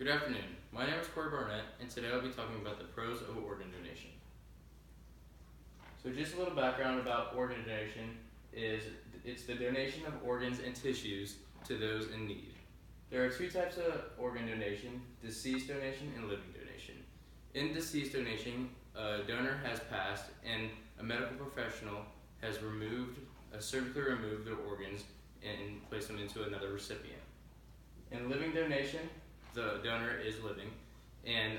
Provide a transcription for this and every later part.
Good afternoon. My name is Corey Barnett, and today I'll be talking about the pros of organ donation. So just a little background about organ donation is it's the donation of organs and tissues to those in need. There are two types of organ donation, deceased donation and living donation. In deceased donation, a donor has passed and a medical professional has surgically removed their organs and placed them into another recipient. In living donation, the donor is living, and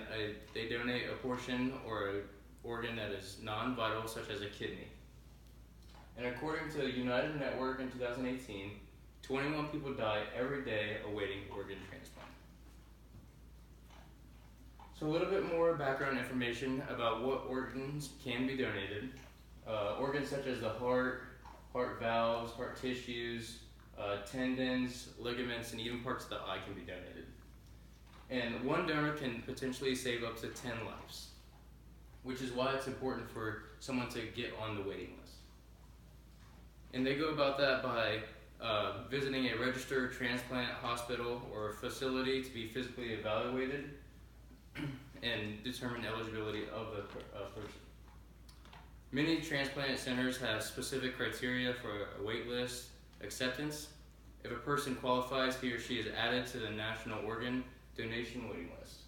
they donate a portion or an organ that is non-vital, such as a kidney. And according to United Network in 2018, 21 people die every day awaiting organ transplant. So a little bit more background information about what organs can be donated. Organs such as the heart valves, heart tissues, tendons, ligaments, and even parts of the eye can be donated. And one donor can potentially save up to 10 lives, which is why it's important for someone to get on the waiting list. And they go about that by visiting a registered transplant hospital or facility to be physically evaluated and determine eligibility of the person. Many transplant centers have specific criteria for a wait list acceptance. If a person qualifies, he or she is added to the national organ donation waiting list.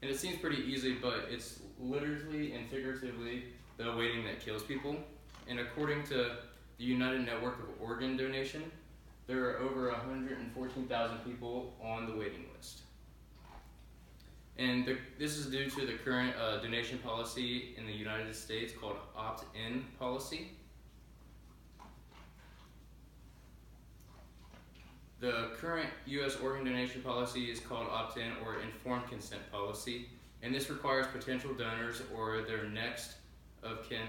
And it seems pretty easy, but it's literally and figuratively the waiting that kills people. And according to the United Network of Organ Donation, there are over 114,000 people on the waiting list. And this is due to the current donation policy in the United States called opt-in policy. The current U.S. organ donation policy is called opt-in or informed consent policy, and this requires potential donors or their next of kin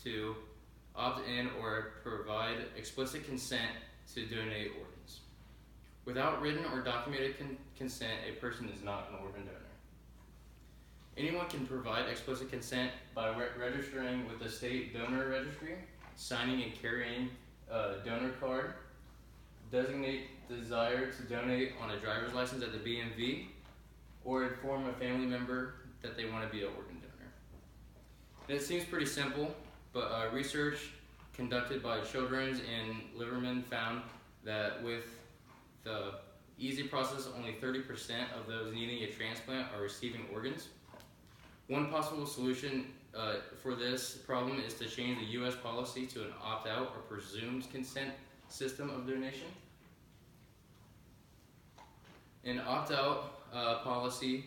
to opt in or provide explicit consent to donate organs. Without written or documented consent, a person is not an organ donor. Anyone can provide explicit consent by registering with the state donor registry, signing and carrying a donor card, designate desire to donate on a driver's license at the BMV, or inform a family member that they want to be an organ donor. And it seems pretty simple, but research conducted by Children's and Liverman found that with the easy process, only 30% of those needing a transplant are receiving organs. One possible solution for this problem is to change the U.S. policy to an opt-out or presumed consent system of donation. An opt-out policy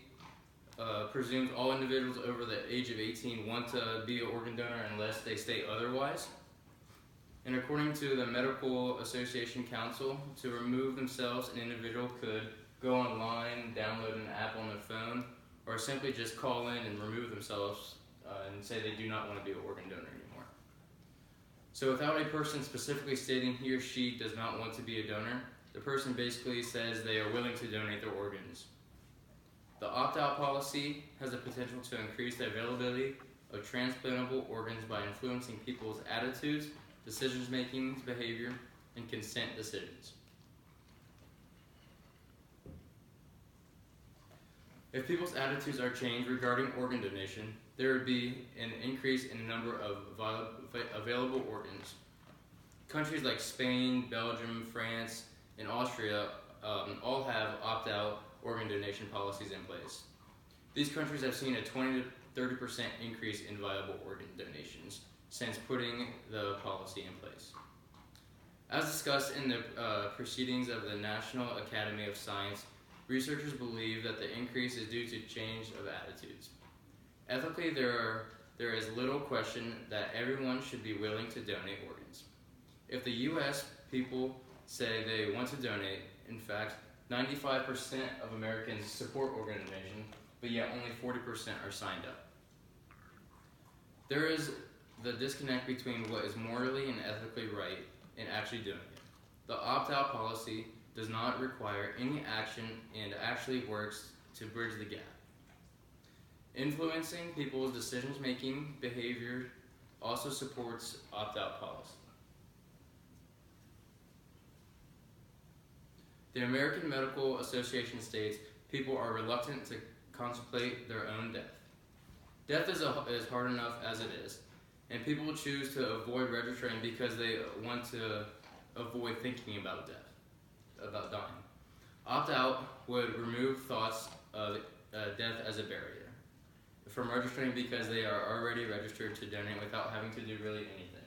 presumes all individuals over the age of 18 want to be an organ donor unless they state otherwise. And according to the Medical Association Council, to remove themselves, an individual could go online, download an app on their phone, or simply just call in and remove themselves and say they do not want to be an organ donor anymore. So without a person specifically stating he or she does not want to be a donor, the person basically says they are willing to donate their organs. The opt-out policy has the potential to increase the availability of transplantable organs by influencing people's attitudes, decision-making behavior, and consent decisions. If people's attitudes are changed regarding organ donation, there would be an increase in the number of available organs. Countries like Spain, Belgium, France, and Austria all have opt-out organ donation policies in place. These countries have seen a 20 to 30% increase in viable organ donations since putting the policy in place. As discussed in the proceedings of the National Academy of Science, researchers believe that the increase is due to change of attitudes. Ethically, there is little question that everyone should be willing to donate organs. If the U.S. people say they want to donate, in fact, 95% of Americans support organ donation, but yet only 40% are signed up. There is the disconnect between what is morally and ethically right and actually doing it. The opt-out policy does not require any action and actually works to bridge the gap. Influencing people's decision-making behavior also supports opt-out policy. The American Medical Association states people are reluctant to contemplate their own death. Death is hard enough as it is, and people choose to avoid registering because they want to avoid thinking about death, about dying. Opt-out would remove thoughts of death as a barrier from registering because they are already registered to donate without having to do really anything.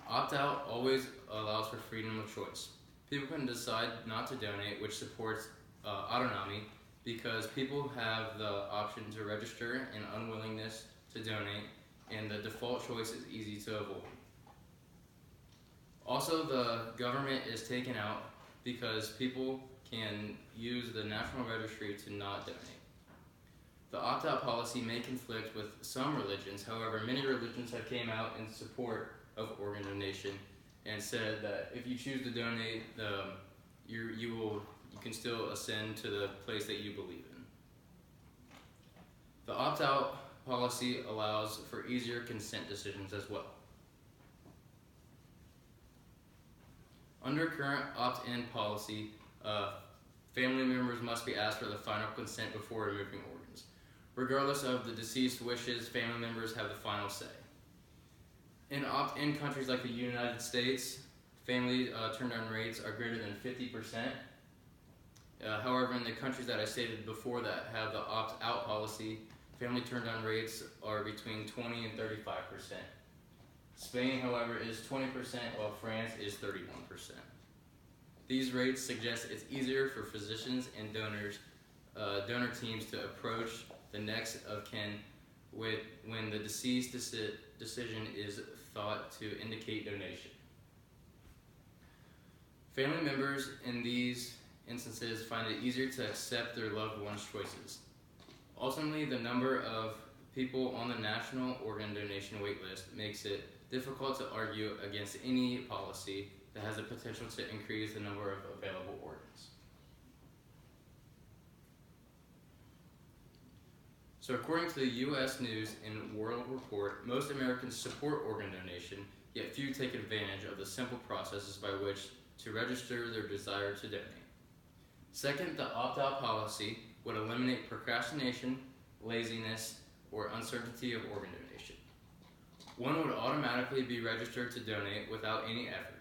Opt-out always allows for freedom of choice. People can decide not to donate, which supports autonomy because people have the option to register and unwillingness to donate, and the default choice is easy to avoid. Also, the government is taken out because people can use the National Registry to not donate. The opt-out policy may conflict with some religions. However, many religions have came out in support of organ donation and said that if you choose to donate, you can still ascend to the place that you believe in. The opt-out policy allows for easier consent decisions as well. Under current opt-in policy, family members must be asked for the final consent before removing organs. Regardless of the deceased wishes, family members have the final say. In opt-in countries like the United States, family turn-down rates are greater than 50%. However, in the countries that I stated before that have the opt-out policy, family turn-down rates are between 20 and 35%. Spain, however, is 20%, while France is 31%. These rates suggest it's easier for physicians and donor teams to approach the next of kin when the deceased decision is thought to indicate donation. Family members in these instances find it easier to accept their loved one's choices. Ultimately, the number of people on the national organ donation wait list makes it difficult to argue against any policy that has the potential to increase the number of available organs. So according to the U.S. News and World Report, most Americans support organ donation, yet few take advantage of the simple processes by which to register their desire to donate. Second, the opt-out policy would eliminate procrastination, laziness, or uncertainty of organ donation. One would automatically be registered to donate without any effort.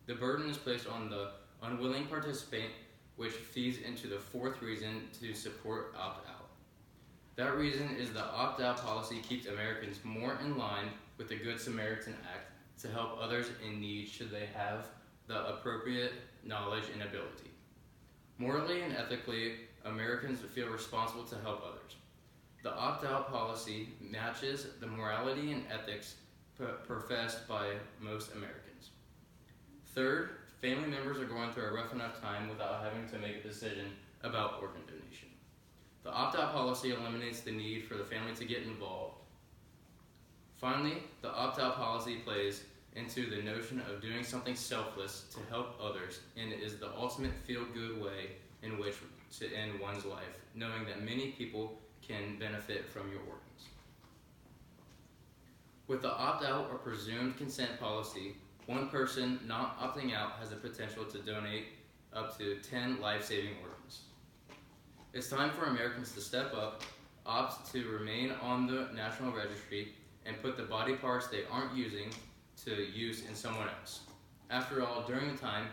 The burden is placed on the unwilling participant, which feeds into the fourth reason to support opt-out. That reason is the opt-out policy keeps Americans more in line with the Good Samaritan Act to help others in need should they have the appropriate knowledge and ability. Morally and ethically, Americans feel responsible to help others. The opt-out policy matches the morality and ethics professed by most Americans. Third, family members are going through a rough enough time without having to make a decision about organ donation. The opt-out policy eliminates the need for the family to get involved. Finally, the opt-out policy plays into the notion of doing something selfless to help others, and is the ultimate feel-good way in which to end one's life, knowing that many people can benefit from your organs. With the opt-out or presumed consent policy, one person not opting out has the potential to donate up to 10 life-saving organs. It's time for Americans to step up, opt to remain on the National Registry, and put the body parts they aren't using to use in someone else. After all, during the time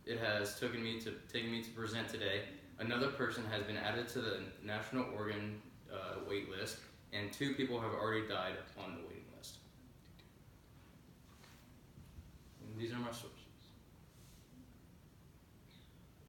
it has taken me to present today, another person has been added to the National Organ wait list, and 2 people have already died on